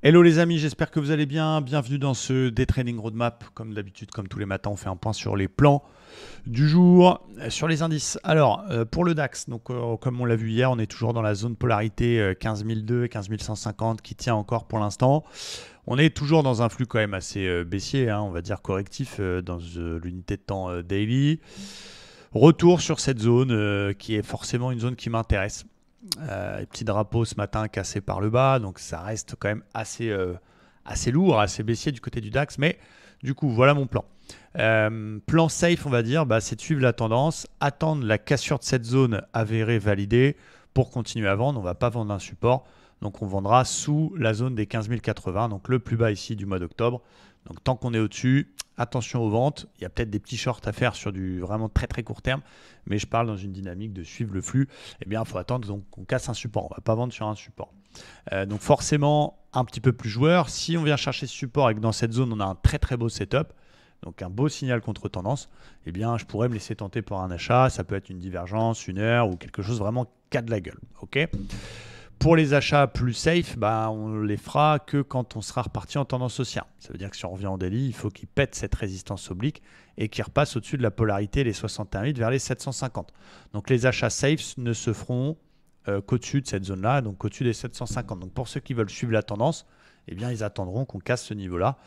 Hello les amis, j'espère que vous allez bien. Bienvenue dans ce Day Trading Roadmap. Comme d'habitude, comme tous les matins, on fait un point sur les plans du jour, sur les indices. Alors, pour le DAX, donc, comme on l'a vu hier, on est toujours dans la zone polarité 15 002 et 15 150 qui tient encore pour l'instant. On est toujours dans un flux quand même assez baissier, hein, on va dire correctif dans l'unité de temps daily. Retour sur cette zone qui est forcément une zone qui m'intéresse. Petit drapeau ce matin cassé par le bas, donc ça reste quand même assez lourd, assez baissier du côté du DAX, mais du coup voilà mon plan. Plan safe on va dire, c'est de suivre la tendance, attendre la cassure de cette zone avérée validée pour continuer à vendre. On ne va pas vendre un support, donc on vendra sous la zone des 15 080, donc le plus bas ici du mois d'octobre. Donc tant qu'on est au-dessus, attention aux ventes. Il y a peut-être des petits shorts à faire sur du vraiment très très court terme, mais je parle dans une dynamique de suivre le flux. Eh bien, il faut attendre donc, qu'on casse un support. On ne va pas vendre sur un support. Donc forcément, un petit peu plus joueur. Si on vient chercher ce support et que dans cette zone, on a un très très beau setup, donc un beau signal contre tendance, eh bien, je pourrais me laisser tenter pour un achat. Ça peut être une divergence, une heure ou quelque chose vraiment qui a de la gueule. Ok. Pour les achats plus safe, on les fera que quand on sera reparti en tendance haussière. Ça veut dire que si on revient en daily, il faut qu'il pète cette résistance oblique et qu'il repasse au-dessus de la polarité, les 61,8 vers les 750. Donc les achats safe ne se feront qu'au-dessus de cette zone-là, donc au-dessus des 750. Donc pour ceux qui veulent suivre la tendance, eh bien, ils attendront qu'on casse ce niveau-là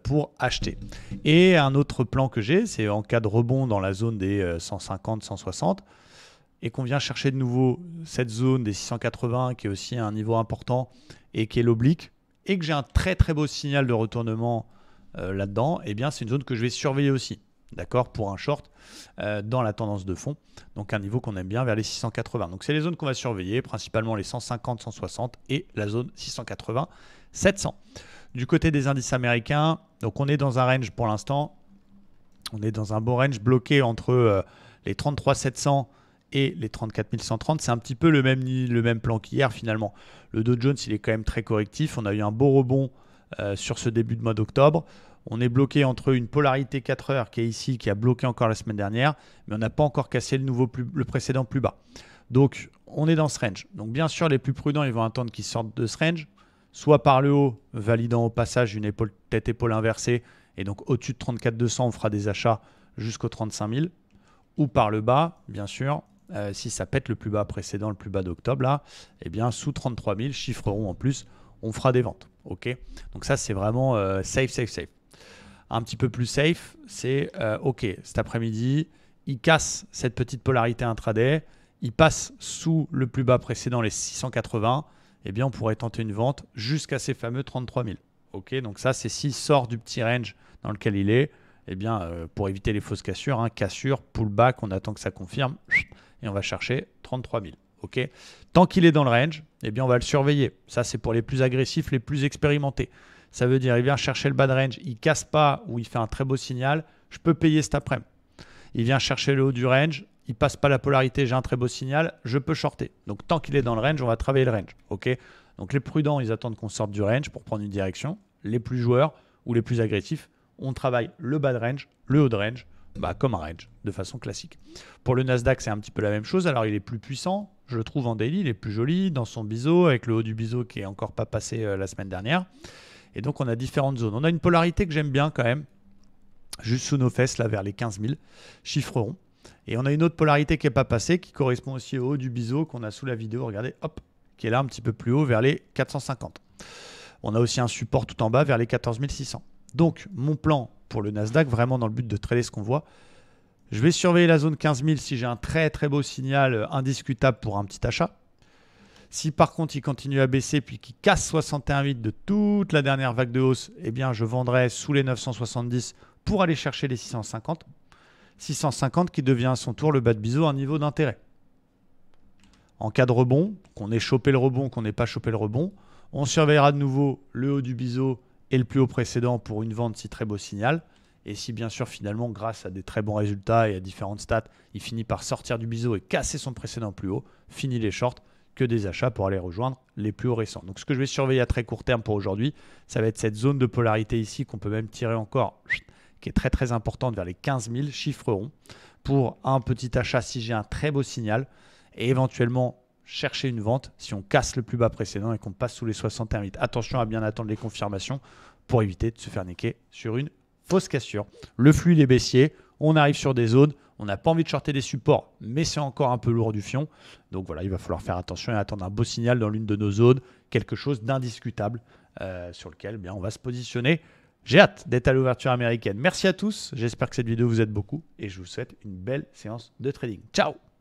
pour acheter. Et un autre plan que j'ai, c'est en cas de rebond dans la zone des 150, 160, et qu'on vient chercher de nouveau cette zone des 680 qui est aussi un niveau important et qui est l'oblique, et que j'ai un très très beau signal de retournement là-dedans, eh bien c'est une zone que je vais surveiller aussi, d'accord, pour un short dans la tendance de fond, donc un niveau qu'on aime bien vers les 680. Donc c'est les zones qu'on va surveiller, principalement les 150, 160 et la zone 680, 700. Du côté des indices américains, donc on est dans un range pour l'instant, on est dans un beau range bloqué entre les 33 700 et les 34 130, c'est un petit peu le même plan qu'hier finalement. Le Dow Jones, il est quand même très correctif. On a eu un beau rebond sur ce début de mois d'octobre. On est bloqué entre une polarité 4 heures qui est ici, qui a bloqué encore la semaine dernière, mais on n'a pas encore cassé le précédent plus bas. Donc, on est dans ce range. Donc, bien sûr, les plus prudents, ils vont attendre qu'ils sortent de ce range, soit par le haut, validant au passage une tête-épaule inversée, et donc au-dessus de 34 200, on fera des achats jusqu'aux 35 000, ou par le bas, bien sûr, si ça pète le plus bas précédent, le plus bas d'octobre, là, eh bien, sous 33 000, chiffre rond en plus, on fera des ventes. Ok. Donc ça, c'est vraiment safe, safe, safe. Un petit peu plus safe, c'est ok, cet après-midi, il casse cette petite polarité intraday, il passe sous le plus bas précédent, les 680, eh bien, on pourrait tenter une vente jusqu'à ces fameux 33 000. Ok. Donc ça, c'est s'il sort du petit range dans lequel il est, eh bien, pour éviter les fausses cassures, hein, cassure, pullback, on attend que ça confirme, et on va chercher 33 000. Okay. Tant qu'il est dans le range, eh bien, on va le surveiller. Ça, c'est pour les plus agressifs, les plus expérimentés. Ça veut dire, il vient chercher le bas de range, il casse pas ou il fait un très beau signal, je peux payer cet après-midi. Il vient chercher le haut du range, il passe pas la polarité, j'ai un très beau signal, je peux shorter. Donc, tant qu'il est dans le range, on va travailler le range. Okay. Donc, les prudents, ils attendent qu'on sorte du range pour prendre une direction. Les plus joueurs ou les plus agressifs, on travaille le bas de range, le haut de range, comme un range, de façon classique. Pour le Nasdaq, c'est un petit peu la même chose. Alors, il est plus puissant, je le trouve en daily, il est plus joli dans son biseau, avec le haut du biseau qui est encore pas passé la semaine dernière. Et donc, on a différentes zones. On a une polarité que j'aime bien quand même, juste sous nos fesses, là, vers les 15 000, chiffre rond. Et on a une autre polarité qui n'est pas passée, qui correspond aussi au haut du biseau qu'on a sous la vidéo, regardez, hop, qui est là un petit peu plus haut, vers les 450. On a aussi un support tout en bas, vers les 14 600. Donc, mon plan pour le Nasdaq, vraiment dans le but de trader ce qu'on voit, je vais surveiller la zone 15 000 si j'ai un très très beau signal indiscutable pour un petit achat. Si par contre il continue à baisser puis qu'il casse 61,8 de toute la dernière vague de hausse, eh bien je vendrai sous les 970 pour aller chercher les 650. 650 qui devient à son tour le bas de biseau un niveau d'intérêt. En cas de rebond, qu'on ait chopé le rebond, qu'on n'ait pas chopé le rebond, on surveillera de nouveau le haut du biseau et le plus haut précédent pour une vente si très beau signal. Et si bien sûr finalement grâce à des très bons résultats et à différentes stats, il finit par sortir du biseau et casser son précédent plus haut, fini les shorts, que des achats pour aller rejoindre les plus hauts récents. Donc ce que je vais surveiller à très court terme pour aujourd'hui, ça va être cette zone de polarité ici qu'on peut même tirer encore, qui est très très importante vers les 15 000 chiffres ronds pour un petit achat si j'ai un très beau signal et éventuellement chercher une vente si on casse le plus bas précédent et qu'on passe sous les 61,8. Attention à bien attendre les confirmations pour éviter de se faire niquer sur une fausse cassure. Le flux il est baissier, on arrive sur des zones, on n'a pas envie de shorter des supports, mais c'est encore un peu lourd du fion. Donc voilà, il va falloir faire attention et attendre un beau signal dans l'une de nos zones, quelque chose d'indiscutable sur lequel on va se positionner. J'ai hâte d'être à l'ouverture américaine. Merci à tous, j'espère que cette vidéo vous aide beaucoup et je vous souhaite une belle séance de trading. Ciao!